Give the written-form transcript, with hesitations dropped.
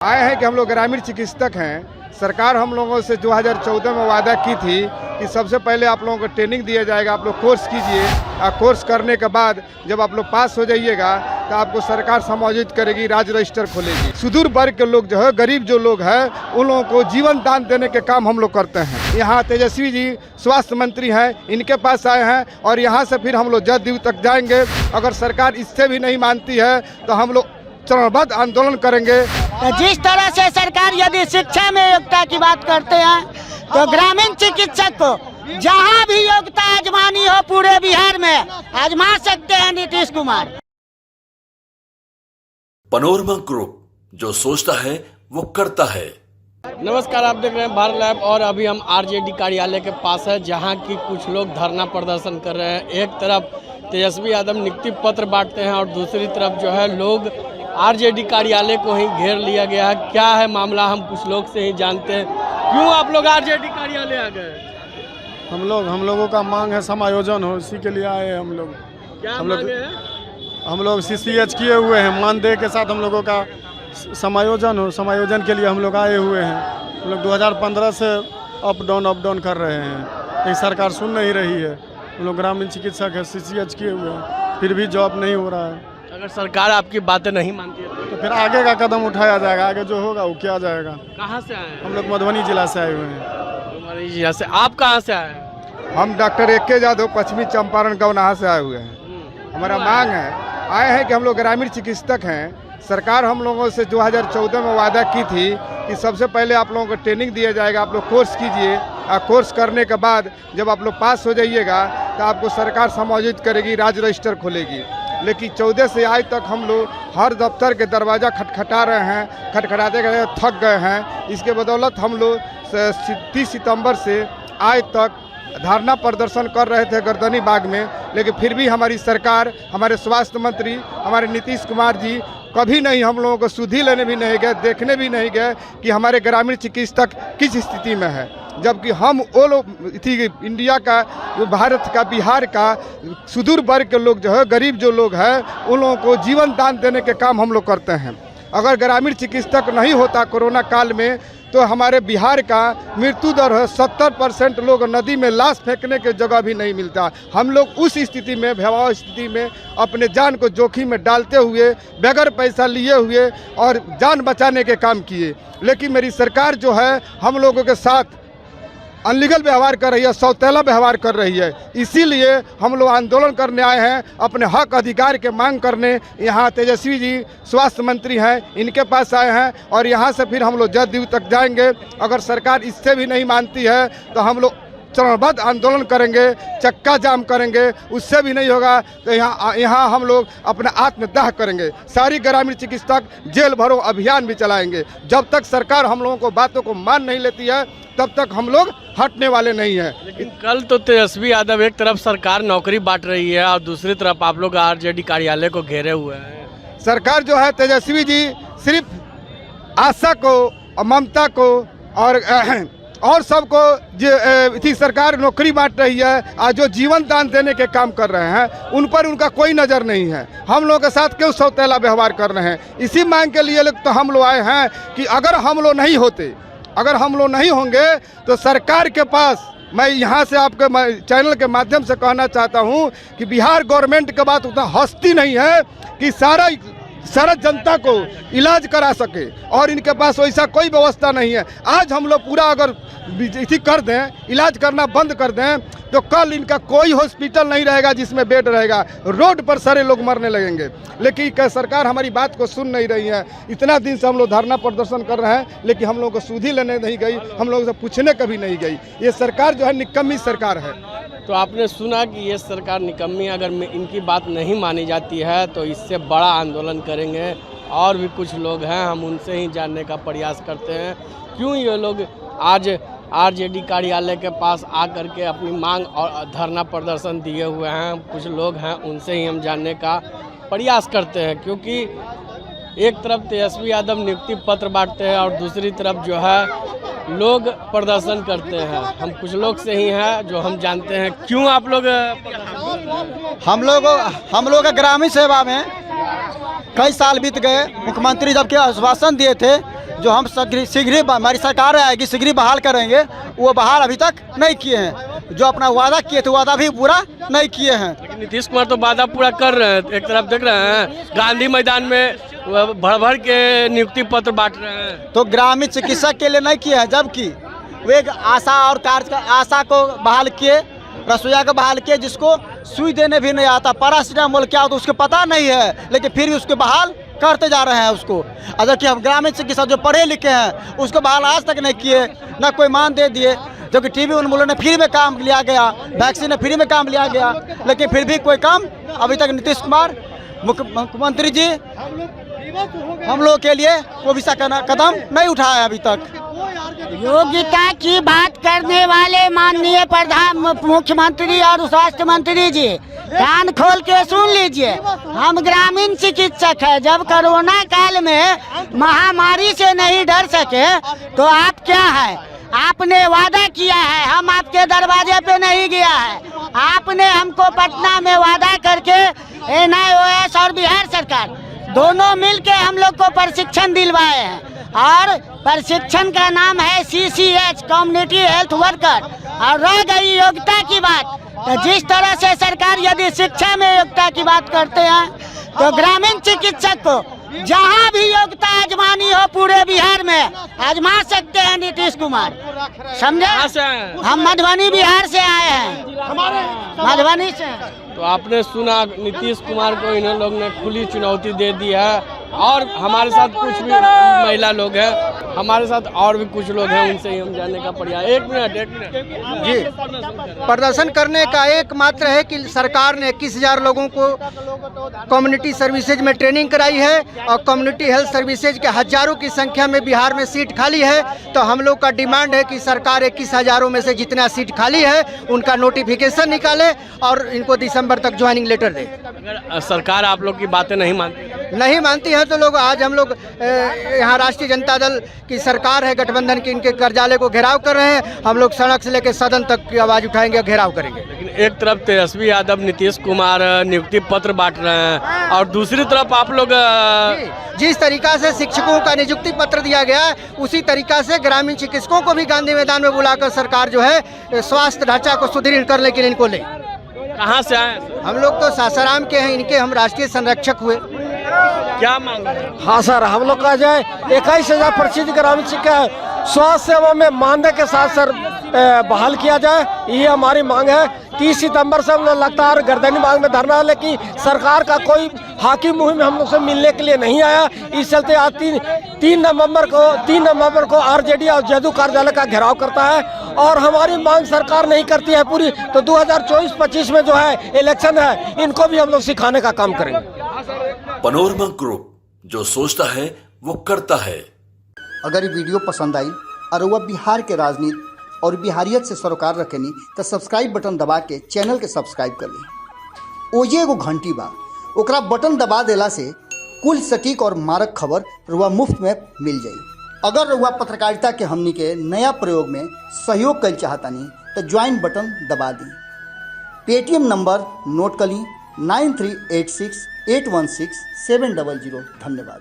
आए हैं कि हम लोग ग्रामीण चिकित्सक हैं। सरकार हम लोगों से 2014 में वादा की थी कि सबसे पहले आप लोगों को ट्रेनिंग दिया जाएगा, आप लोग कोर्स कीजिए और कोर्स करने के बाद जब आप लोग पास हो जाइएगा तो आपको सरकार समायोजित करेगी, राज्य रजिस्टर खोलेगी। सुदूर वर्ग के लोग जो है, गरीब जो लोग हैं, उन लोगों को जीवन दान देने के काम हम लोग करते हैं। यहाँ तेजस्वी जी स्वास्थ्य मंत्री हैं, इनके पास आए हैं और यहाँ से फिर हम लोग जदयू तक जाएंगे। अगर सरकार इससे भी नहीं मानती है तो हम लोग चरणबद्ध आंदोलन करेंगे। जिस तरह से सरकार यदि शिक्षा में योग्यता की बात करते हैं तो ग्रामीण चिकित्सक को जहां भी योग्यता आजमानी हो पूरे बिहार में आजमा सकते हैं नीतीश कुमार। पनोरमा ग्रुप, जो सोचता है वो करता है। नमस्कार, आप देख रहे हैं भारत लाइव और अभी हम आरजेडी कार्यालय के पास है, जहां की कुछ लोग धरना प्रदर्शन कर रहे हैं। एक तरफ तेजस्वी यादव नियुक्ति पत्र बांटते हैं और दूसरी तरफ जो है लोग आरजेडी कार्यालय को ही घेर लिया गया है। क्या है मामला, हम कुछ लोग से ही जानते हैं। क्यों आप लोग आरजेडी कार्यालय आ गए? हम लोगों का मांग है समायोजन हो, इसी के लिए आए हैं हम लोग। क्या मांगे हैं? हम लोग CCH किए हुए हैं, मानदेय के साथ हम लोगों का समायोजन हो, समायोजन के लिए हम लोग आए हुए हैं। हम लोग 2015 से अप डाउन कर रहे हैं, लेकिन सरकार सुन नहीं रही है। हम लोग ग्रामीण चिकित्सक है, CCH किए हुए हैं, फिर भी जॉब नहीं हो रहा है। अगर सरकार आपकी बातें नहीं मानती है तो फिर आगे का कदम उठाया जाएगा, आगे जो होगा वो किया जाएगा। कहाँ से आए हैं? हम लोग मधुबनी जिला से आए हुए हैं। मधुबनी जिला से। आप कहाँ से आए हैं? हम डॉक्टर AK यादव पश्चिमी चंपारण गौनाहा से आए हुए हैं। हमारा मांग है, आए हैं कि हम लोग ग्रामीण चिकित्सक हैं। सरकार हम लोगों से 2014 में वादा की थी कि सबसे पहले आप लोगों को ट्रेनिंग दिया जाएगा, आप लोग कोर्स कीजिए और कोर्स करने के बाद जब आप लोग पास हो जाइएगा तो आपको सरकार समायोजित करेगी, राज्य रजिस्टर खोलेगी। लेकिन 14 से आज तक हम लोग हर दफ्तर के दरवाज़ा खटखटा रहे हैं, खटखटाते थक गए हैं। इसके बदौलत हम लोग 30 सितंबर से आज तक धरना प्रदर्शन कर रहे थे गर्दनी बाग में, लेकिन फिर भी हमारी सरकार, हमारे स्वास्थ्य मंत्री, हमारे नीतीश कुमार जी कभी नहीं हम लोगों को सुधी लेने भी नहीं गए, देखने भी नहीं गए कि हमारे ग्रामीण चिकित्सक किस स्थिति में है। जबकि हम वो लोग इंडिया का, भारत का, बिहार का सुदूर वर्ग के लोग जो है, गरीब जो लोग हैं, उन लोगों को जीवन दान देने के काम हम लोग करते हैं। अगर ग्रामीण चिकित्सक नहीं होता कोरोना काल में तो हमारे बिहार का मृत्यु दर है 70% लोग नदी में लाश फेंकने के जगह भी नहीं मिलता। हम लोग उस स्थिति में, भयावह स्थिति में अपने जान को जोखिम में डालते हुए, बगैर पैसा लिए हुए और जान बचाने के काम किए। लेकिन मेरी सरकार जो है हम लोगों के साथ अनलीगल व्यवहार कर रही है, सौतेला व्यवहार कर रही है। इसीलिए हम लोग आंदोलन करने आए हैं, अपने हक अधिकार के मांग करने। यहाँ तेजस्वी जी स्वास्थ्य मंत्री हैं, इनके पास आए हैं और यहाँ से फिर हम लोग जदयू तक जाएंगे। अगर सरकार इससे भी नहीं मानती है तो हम लोग चरणबद्ध आंदोलन करेंगे, चक्का जाम करेंगे। उससे भी नहीं होगा तो यहाँ हम लोग अपना आत्मदाह करेंगे। सारी ग्रामीण चिकित्सक जेल भरो अभियान भी चलाएंगे। जब तक सरकार हम लोगों को बातों को मान नहीं लेती है तब तक हम लोग हटने वाले नहीं हैं। लेकिन कल तो तेजस्वी यादव, एक तरफ सरकार नौकरी बांट रही है और दूसरी तरफ आप लोग आरजेडी कार्यालय को घेरे हुए हैं। सरकार जो है, तेजस्वी जी सिर्फ आशा को और ममता को और सबको जो सरकार नौकरी बांट रही है और जो जीवन दान देने के काम कर रहे हैं उन पर उनका कोई नज़र नहीं है। हम लोगों के साथ क्यों सौतेला व्यवहार कर रहे हैं? इसी मांग के लिए तो हम लोग आए हैं कि अगर हम लोग नहीं होते, अगर हम लोग नहीं होंगे तो सरकार के पास, मैं यहाँ से आपके चैनल के माध्यम से कहना चाहता हूँ कि बिहार गवर्नमेंट के बाद उतना हस्ती नहीं है कि सारा जनता को इलाज करा सके और इनके पास वैसा कोई व्यवस्था नहीं है। आज हम लोग पूरा अगर कर दें, इलाज करना बंद कर दें तो कल इनका कोई हॉस्पिटल नहीं रहेगा जिसमें बेड रहेगा, रोड पर सारे लोग मरने लगेंगे। लेकिन सरकार हमारी बात को सुन नहीं रही है। इतना दिन से हम लोग धरना प्रदर्शन कर रहे हैं लेकिन हम लोग को सुधी लेने नहीं गई, हम लोग से पूछने कभी नहीं गई। ये सरकार जो है निकम्मी सरकार है। तो आपने सुना कि ये सरकार निकम्मी, अगर इनकी बात नहीं मानी जाती है तो इससे बड़ा आंदोलन करेंगे। और भी कुछ लोग हैं, हम उनसे ही जानने का प्रयास करते हैं क्यों ये लोग आज आरजेडी कार्यालय के पास आकर के अपनी मांग और धरना प्रदर्शन दिए हुए हैं। कुछ लोग हैं, उनसे ही हम जानने का प्रयास करते हैं, क्योंकि एक तरफ तेजस्वी यादव नियुक्ति पत्र बांटते हैं और दूसरी तरफ जो है लोग प्रदर्शन करते हैं। हम कुछ लोग से ही हैं जो हम जानते हैं। क्यों आप लोग? हम लोग ग्रामीण सेवा में कई साल बीत गए। मुख्यमंत्री जबकि आश्वासन दिए थे जो हम शीघ्र हमारी सरकार आएगी शीघ्र बहाल करेंगे, वो बहाल अभी तक नहीं किए हैं। जो अपना वादा किए थे वादा भी पूरा नहीं किए हैं। लेकिन नीतीश कुमार तो वादा पूरा कर रहे हैं। एक तरफ देख रहे हैं गांधी मैदान में भर भर के नियुक्ति पत्र बांट रहे हैं। तो ग्रामीण चिकित्सक के लिए नहीं किए हैं, जबकि वे एक आशा और आशा को बहाल किए, रसोईया को बहाल किए, जिसको सुई देने भी नहीं आता, पैरासीटामोल क्या होता उसको पता नहीं है, लेकिन फिर भी उसको बहाल करते जा रहे हैं उसको। अगर कि हम ग्रामीण चिकित्सक जो पढ़े लिखे हैं उसको बहाल आज तक नहीं किए, ना कोई मान दे दिए। जो कि टीबी उन्मूलन ने फ्री में काम लिया गया, वैक्सीन ने फ्री में काम लिया गया, लेकिन फिर भी कोई काम अभी तक नीतीश कुमार मुख्यमंत्री जी हम लोग के लिए कोई भी कदम नहीं उठाया अभी तक। योग्यता की बात करने वाले माननीय मुख्यमंत्री और स्वास्थ्य मंत्री जी, कान खोल के सुन लीजिए। हम ग्रामीण चिकित्सक हैं। जब कोरोना काल में महामारी से नहीं डर सके तो आप क्या है? आपने वादा किया है, हम आपके दरवाजे पे नहीं गया है। आपने हमको पटना में वादा करके NIOS और बिहार सरकार दोनों मिलके हम लोग को प्रशिक्षण दिलवाए हैं, और प्रशिक्षण का नाम है CCH कम्युनिटी हेल्थ वर्कर। और रह गई योग्यता की बात, तो जिस तरह से सरकार यदि शिक्षा में योग्यता की बात करते हैं तो ग्रामीण चिकित्सक को जहाँ भी योग्यता आजमानी हो पूरे बिहार में आजमा सकते हैं नीतीश कुमार, समझे? हम मधुबनी बिहार से आए हैं, मधुबनी से। तो आपने सुना नीतीश कुमार को इन लोग ने खुली चुनौती दे दी है। और हमारे साथ कुछ भी महिला लोग हैं, हमारे साथ और भी कुछ लोग हैं, उनसे ही हम जानने का प्रयास। एक मिनट जी, प्रदर्शन करने का एकमात्र है कि सरकार ने 21,000 लोगों को कम्युनिटी सर्विसेज में ट्रेनिंग कराई है, और कम्युनिटी हेल्थ सर्विसेज के हजारों की संख्या में बिहार में सीट खाली है। तो हम लोग का डिमांड है कि सरकार 21,000 में से जितना सीट खाली है उनका नोटिफिकेशन निकाले और इनको दिसंबर तक ज्वाइनिंग लेटर दे। अगर सरकार आप लोग की बातें नहीं मानती है तो लोग आज हम लोग यहाँ राष्ट्रीय जनता दल की सरकार है गठबंधन की, इनके कार्यालय को घेराव कर रहे हैं। हम लोग सड़क से लेकर सदन तक की आवाज उठाएंगे, घेराव करेंगे। लेकिन एक तरफ तेजस्वी यादव नीतीश कुमार नियुक्ति पत्र बांट रहे हैं, और दूसरी तरफ आप लोग जिस तरीका से शिक्षकों का नियुक्ति पत्र दिया गया है उसी तरीका से ग्रामीण चिकित्सकों को भी गांधी मैदान में बुलाकर सरकार जो है स्वास्थ्य ढांचा को सुदृढ़ करने के लिए इनको ले। कहाँ से आए? हम लोग तो सासाराम के हैं, इनके हम राष्ट्रीय संरक्षक हुए। क्या मांग रहे हैं? हाँ सर, हम लोग का जो है 21,000 प्रसिद्ध ग्रामीण चिकित्सा स्वास्थ्य सेवा में मानदेय के साथ सर बहाल किया जाए, ये हमारी मांग है। 30 सितंबर से हम लोग लगातार गर्दनी मांग में धरना, लेकिन सरकार का कोई हाकिम मुहिम हम लोग से मिलने के लिए नहीं आया। इस चलते आज 3 नवंबर को RJD और जदयू कार्यालय का घेराव करता है, और हमारी मांग सरकार नहीं करती है पूरी, तो 2024-25 में जो है इलेक्शन है, इनको भी हम लोग सिखाने का काम करेंगे। पनोरमा ग्रुप, जो सोचता है वो करता है। अगर ये वीडियो पसंद आई और वह बिहार के राजनीति और बिहारियत से सरोकार रखेनी तो सब्सक्राइब बटन दबा के चैनल के सब्सक्राइब कर ली। ओजे एगो घंटी बा, ओकरा बटन दबा देला से कुल सटीक और मारक खबर रुआ मुफ्त में मिल जाई। अगर रुआ पत्रकारिता के हमनी के नया प्रयोग में सहयोग कर चाहतानी तो ज्वाइन बटन दबा दी। पेटीएम नंबर नोट कर ली 9386816700। धन्यवाद।